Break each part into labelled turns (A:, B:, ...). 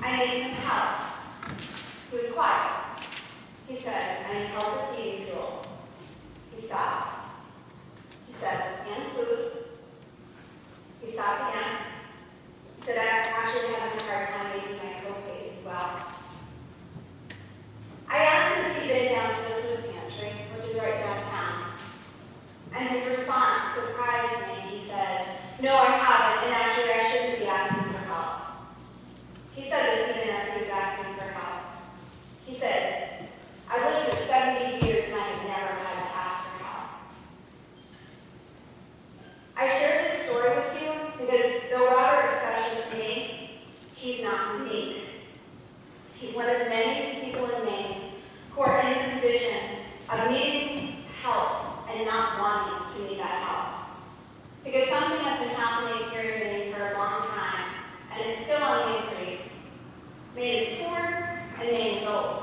A: I need some help. He was quiet. He said, I need help with heating fuel. He stopped. He said, and food. He stopped again. He said, I'm actually having a hard time making my co-pays as well. I asked him if he'd been down to the food pantry, which is right downtown. And his response surprised me. He said, no, I haven't, and actually I shouldn't be asking for help. He said this even as he was asking for help. He said, I've lived here 70 years and I have never had to ask for help. I shared this story with you because though Robert is special to me, he's not unique. He's one of the many people in Maine who are in the position of needing help and not wanting to need that help. Because something has been happening here in Maine for a long time, and it's still on the increase. Maine is poor, and Maine is old.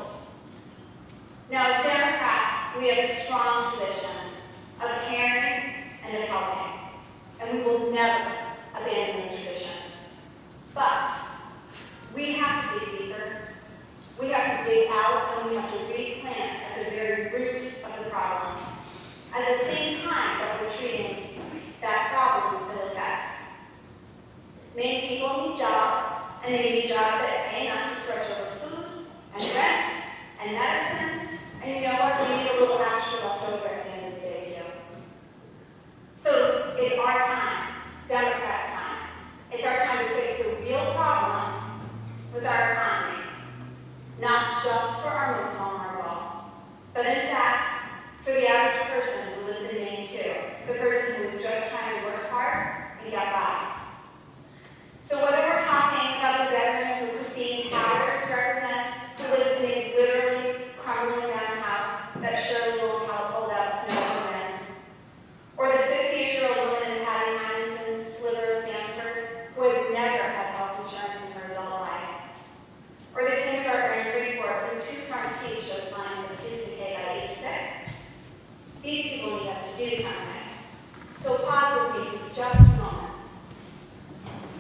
A: Now, as Democrats, we have a strong tradition of caring and of helping, and we will never abandon those traditions. But we have to dig deeper. We have to dig out, and we have to replant at the very root of the problem. At the same time that we're treating that problem still affects. Maine people need jobs, and they need jobs that pay enough to stretch over food, and rent, and medicine, and you know what? We need a little extra left over at the end of the day, too. So it's our time, Democrats' time. It's our time to fix the real problems with our economy, not just for our most vulnerable, but in fact, for the average person who lives in Maine, too, the person who is just trying to work hard and get by. So whether we're talking about the veteran who Christine Powers represents, who lives in a literally crumbling down house that surely will help hold out snow and winds, or the 50-ish-year-old woman in Patty Hymanson's sliver of Sanford who has never had health insurance in her adult life, or the kindergartner in Freeport whose two front teeth showed signs of tooth decay by age 6, these people need us to do something. So pause with me for just a moment.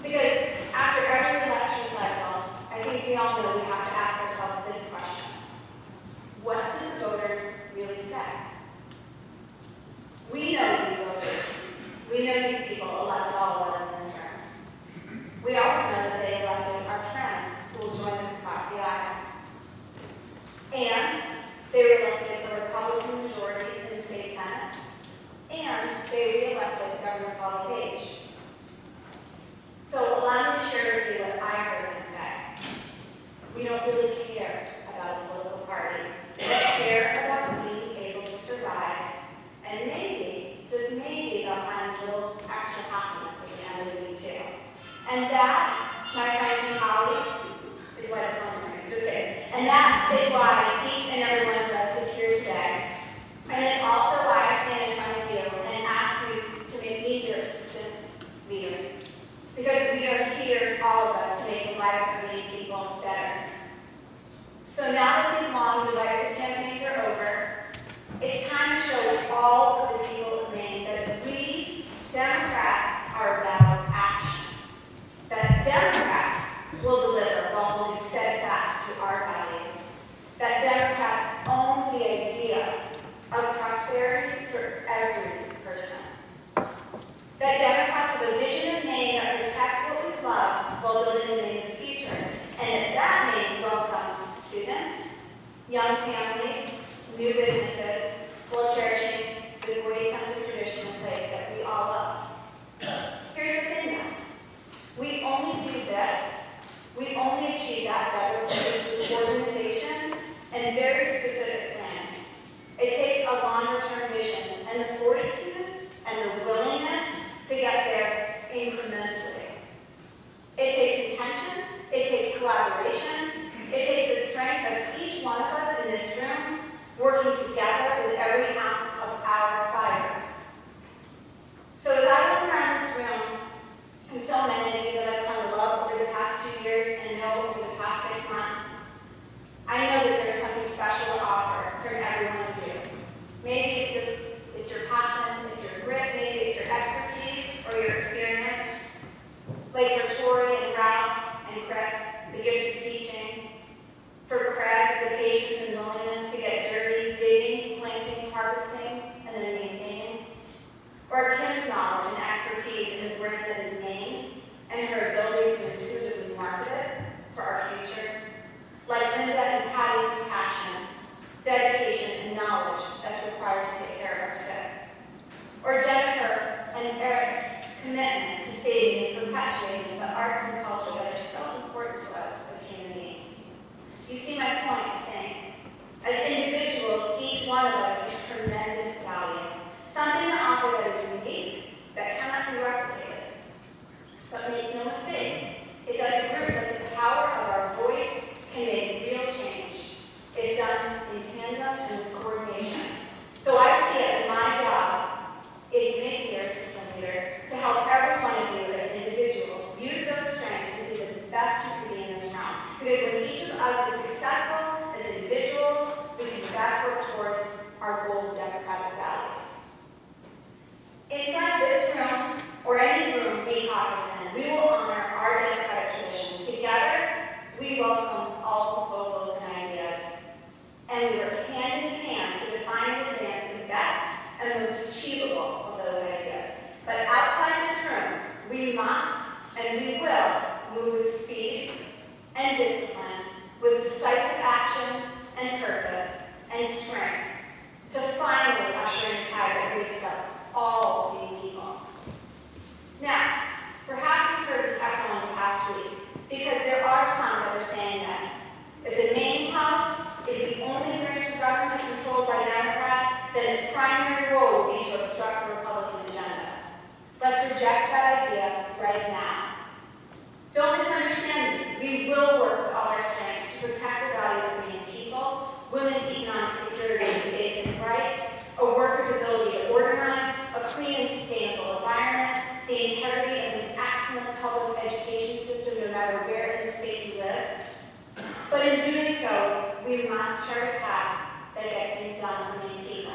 A: Because after every election cycle, I think we all know we have to ask ourselves this question. What did the voters really say? We know these voters. We know these people elected all of us in this room. We also know that they elected our friends who will join us across the aisle. And they were elected a Republican majority in the state Senate, and they re-elected Governor Paul Page. So allow me to share with you what I heard them say. We don't really care about a political party. We care about being able to survive, and maybe, just maybe, they'll find a little extra happiness at the end of the week too. And that, my friends and colleagues, is what it comes to. Just kidding. And that is why each and every one of us is here today. And it's also why I stand in front of you and ask you to make me your assistant leader. Because we are here, all of us, to make the lives of many people better. So now that these long, divisive campaigns are over, it's time to show all of the people of Maine that we, Democrats, are about action. That Democrats will deliver while holding steadfast to our values. That Democrats own the idea of prosperity for every person. That Democrats have a vision of Maine that protects what we love while building the Maine of the future. And that Maine welcomes students, young families, new businesses, while cherishing the great sense of tradition and place that we all love. Here's the thing now. We only do this, we only achieve that better place with organization and very specific plan. It takes a longer-term vision and the fortitude and the willingness to get there incrementally. It takes intention, it takes collaboration, it takes the strength of each one of us in this room working together with every ounce of our fiber. So as I look around this room, and so many of you that I've come to love over the past 2 years and know over the past 6 months, I know that there's something special to offer from every one of you. Maybe it's your passion, it's your grit, maybe it's your expertise or your experience. Like for Tori and Ralph and Chris, the gift of teaching. her ability to intuitively market it for our future. Like Linda and Patty's compassion, dedication, and knowledge that's required to take care of our sick. Or Jennifer and Eric's commitment to saving and perpetuating the arts and culture that are so important to us as human beings. You see my point, I think. As individuals, each one of us has tremendous value, something to offer that is unique, that cannot be replicated. But make no mistake, it's as a group that the power of our voice can make real change, if done in tandem and with coordination. So I see it as my job, if you make me your system leader, to help every one of you as individuals use those strengths and be the best you can be in this realm. Because when each of us is successful as individuals, we can best work towards our goal of democratic values. Inside this room, or any room we caucus in, we will honor our democratic traditions. Together, we welcome all proposals and ideas. And we work hand in hand to define and advance the best and most achievable of those ideas. But outside this room, we must and we will move with speed and discipline, with decisive action and purpose and strength to finally usher in a tide that raises up all living people. Now, perhaps you've heard this echo in the past week, because there are some that are saying this. If the main house is the only branch of government controlled by Democrats, then its primary role will be to obstruct the Republican agenda. Let's reject that idea right now. Don't misunderstand me. We will work with all our strength to protect the values of Maine people, women's economic security and basic rights, a worker's ability to organize, a clean and sustainable environment, the integrity of an excellent public education system no matter where in the state you live. But in doing so, we must chart a path that gets things done for Maine people.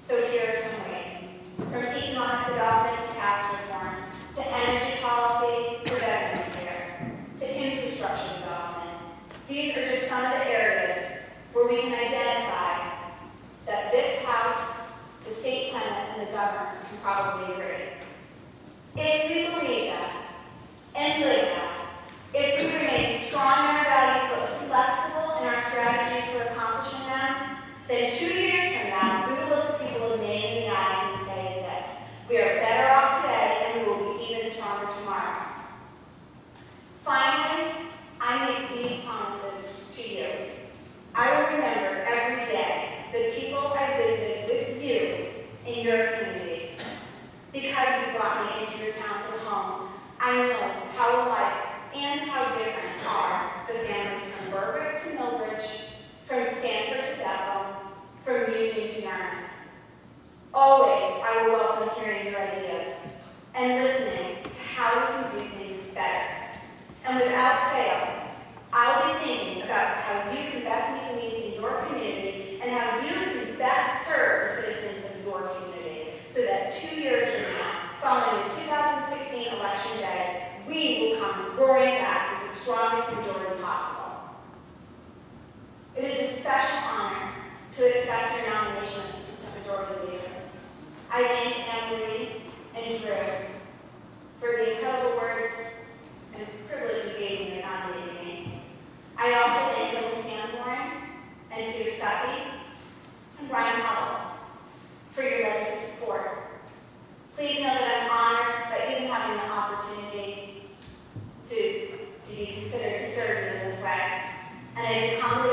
A: So here are some ways. From economic development to tax reform, to energy policy, to veterans care, to infrastructure development. These are just some of the areas where we can identify that this House, the State Senate, and the government can probably agree. If we believe that, and live that, if we remain strong in our values but flexible in our strategies for accomplishing them, then 2 years from now, we will look people of Maine in the eye and say this: we are better off today and we will be even stronger tomorrow. Finally, I make these promises to you. I will remember every day the people I visited with you in your communities. Because you brought me into your towns and homes, I know how alike and how different are the families from Berwick to Millbridge, from Stanford to Bethel, from Union to Yarmouth. Always, I will welcome hearing your ideas and listening to how we can do things better. And without fail, I'll be thinking about how you can best meet the needs in your community and how you can best serve the citizens of your community, so that 2 years from now, following the 2016 election day, we will come roaring back with the strongest majority possible. It is a special honor to accept your nomination as Assistant Majority Leader. I thank Anne-Marie and Drew for the incredible words and privilege you gave me in nominating me. I also thank Lily Sanborn and Peter Stuckey and Brian Howell for your letters of support. Please know that I'm honored by even having the opportunity to be considered to serve you in this way. And I do humbly